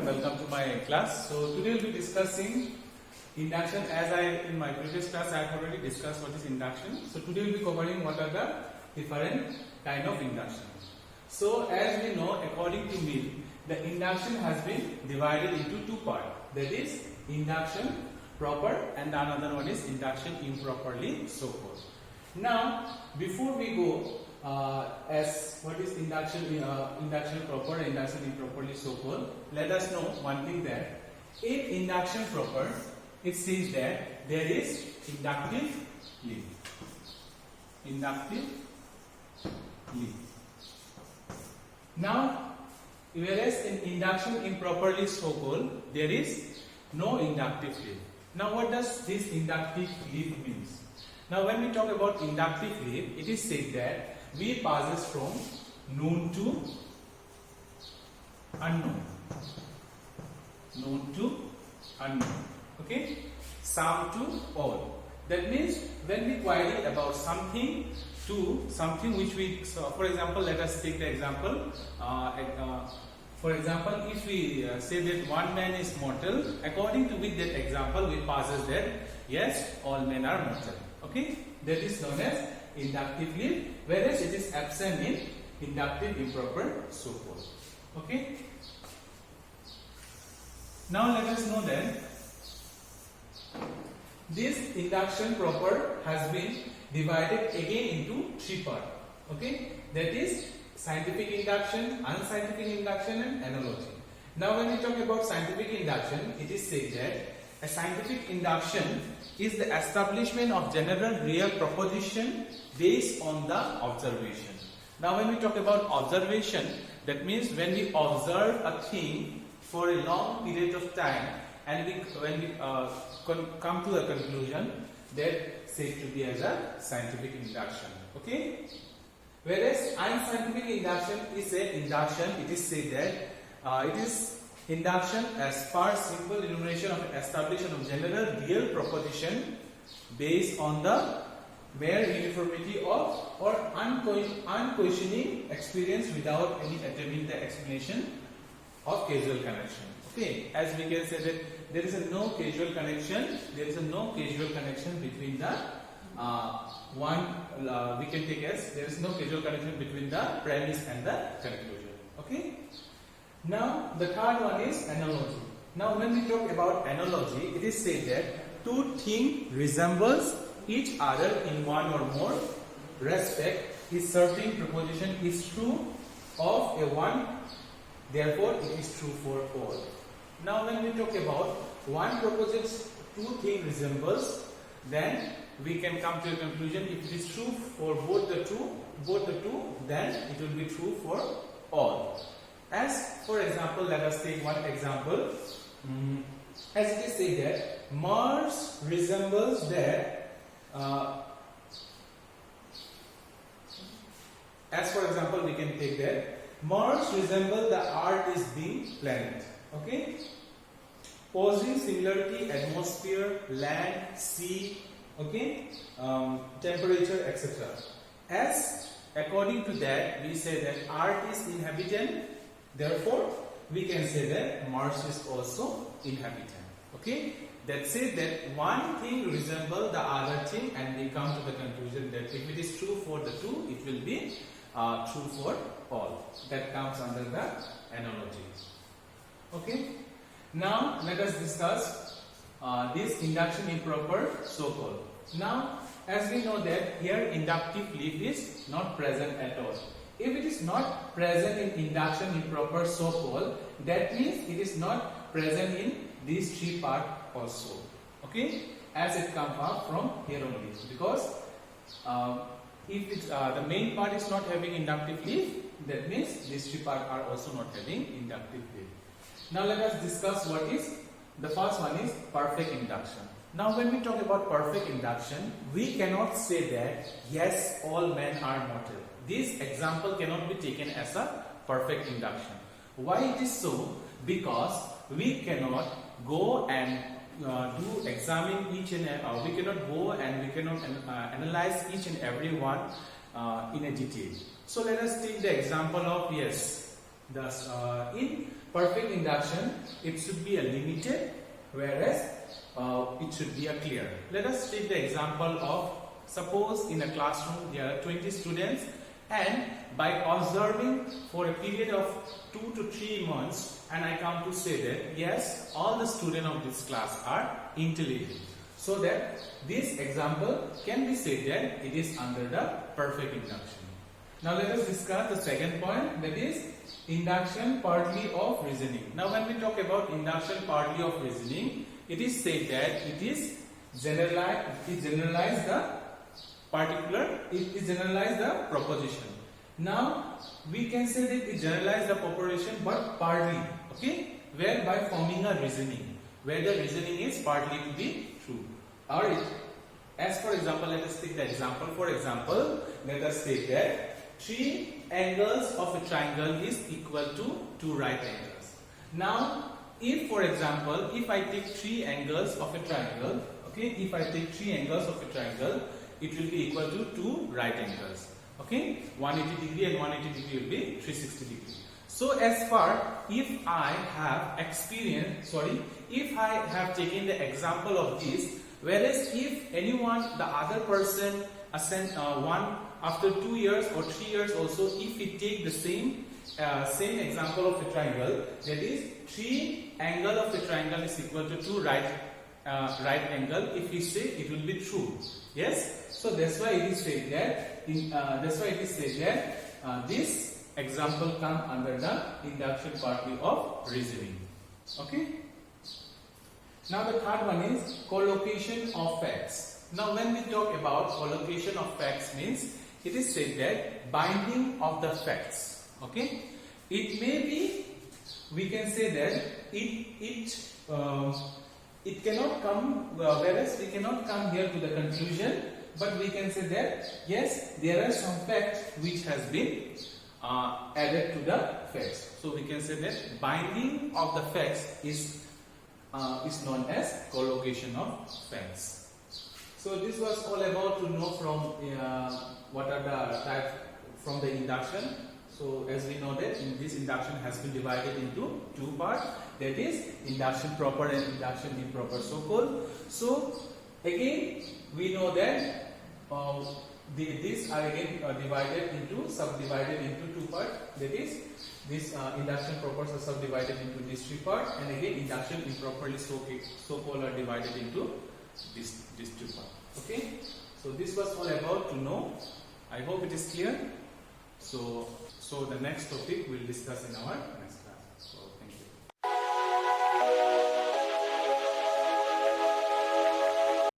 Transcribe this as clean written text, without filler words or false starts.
welcome to my class. So today we'll be discussing induction. As in my previous class I have already discussed what is induction. So today we'll be covering what are the different kind of induction. So as we know, according to Mill, the induction has been divided into two parts. That is induction proper and the another one is induction improperly so called. Now before we go as what is induction proper, induction improperly so called, let us know one thing, that in induction proper it says that there is inductive lead. Now whereas in induction improperly so called there is no inductive lead. Now what does this inductive lead means? Now when we talk about inductive lead, it is said that we passes from known to unknown. Okay, some to all. That means when we query about something to something which we, so for example, let us take the example. For example, if we say that one man is mortal, according to which that example we passes that yes, all men are mortal. Okay, that is known as inductive lead, whereas it is absent in inductive improper so called. Okay. Now let us know that this induction proper has been divided again into three parts. Okay, that is scientific induction, unscientific induction and analogy. Now when we talk about scientific induction, it is said that a scientific induction is the establishment of general real proposition based on the observation. Now when we talk about observation, that means when we observe a thing for a long period of time and when we come to a conclusion, that said to be as a scientific induction. Okay. Whereas unscientific induction is a induction, it is said that it is induction as per simple enumeration of establishment of general real proposition based on the mere uniformity of or unquestioning experience without any attempting the explanation of causal connection. Okay, as we can say that there is no causal connection, between the we can take as there is no causal connection between the premise and the conclusion. Okay. Now the third one is analogy. Now when we talk about analogy, it is said that two things resembles each other in one or more respect. If certain proposition is true of a one, therefore it is true for all. Now when we talk about one proposition, two things resembles, then we can come to a conclusion. If it is true for both the two, then it will be true for all. As for example, let us take one example. As it is said that Mars resembles that. As for example, we can take that Mars resembles the Earth is being planet. Okay, posing similarity atmosphere, land, sea. Okay, temperature, etc. As according to that, we say that Earth is inhabitant. Therefore, we can say that Mars is also inhabitant. Okay, that says that one thing resembles the other thing, and we come to the conclusion that if it is true for the two, it will be true for all. That comes under the analogy. Okay. Now let us discuss this induction improper so called. Now as we know that here inductive lead is not present at all. If it is not present in induction improper so called, that means it is not present in these three parts also. Okay, as it comes up from here only, because if it's, the main part is not having inductive lead, that means these three parts are also not having inductive lead. Now let us discuss what is the first one is perfect induction. Now when we talk about perfect induction, we cannot say that yes, all men are mortal. This example cannot be taken as a perfect induction. Why it is so? Because we cannot go and examine each and we cannot go and we cannot analyze each and every one in a detail. So let us take the example of yes, Thus, in perfect induction, it should be a limited, whereas it should be a clear. Let us take the example of, suppose in a classroom there are 20 students, and by observing for a period of 2 to 3 months, and I come to say that yes, all the students of this class are intelligent. So that this example can be said that it is under the perfect induction. Now let us discuss the second point, that is induction partly of reasoning. Now when we talk about induction partly of reasoning, it is said that it is generalize the proposition. Now we can say that it generalize the proposition but partly, okay, whereby forming a reasoning, where the reasoning is partly to be true. Or as for example, let us take the example. For example, let us take that 3 angles of a triangle is equal to 2 right angles. Now, if for example, if I take 3 angles of a triangle, okay, if I take 3 angles of a triangle, it will be equal to 2 right angles. Okay, 180 degree and 180 degree will be 360 degree. So as far if I have if I have taken the example of this, whereas if anyone, the other person, one after 2 years or 3 years also, if we take the same example of a triangle, that is 3 angle of a triangle is equal to 2 right angle, if we say, it will be true. Yes, so that's why it is said that this example come under the induction partly of reasoning. Okay. Now the third one is collocation of facts. Now when we talk about collocation of facts, means it is said that binding of the facts. Okay, it may be, we can say that it cannot come, whereas we cannot come here to the conclusion, but we can say that yes, there are some facts which has been added to the facts. So we can say that binding of the facts is known as collocation of facts. So this was all about to know from what are the types from the induction. So as we know that in this induction has been divided into 2 parts, that is induction proper and induction improper, so called. So again we know that these are again subdivided into 2 parts, that is this induction proper are subdivided into these 3 parts, and again induction improperly so called are divided into these 2 parts. Okay, so this was all about to know. I hope it is clear. So the next topic we'll discuss in our next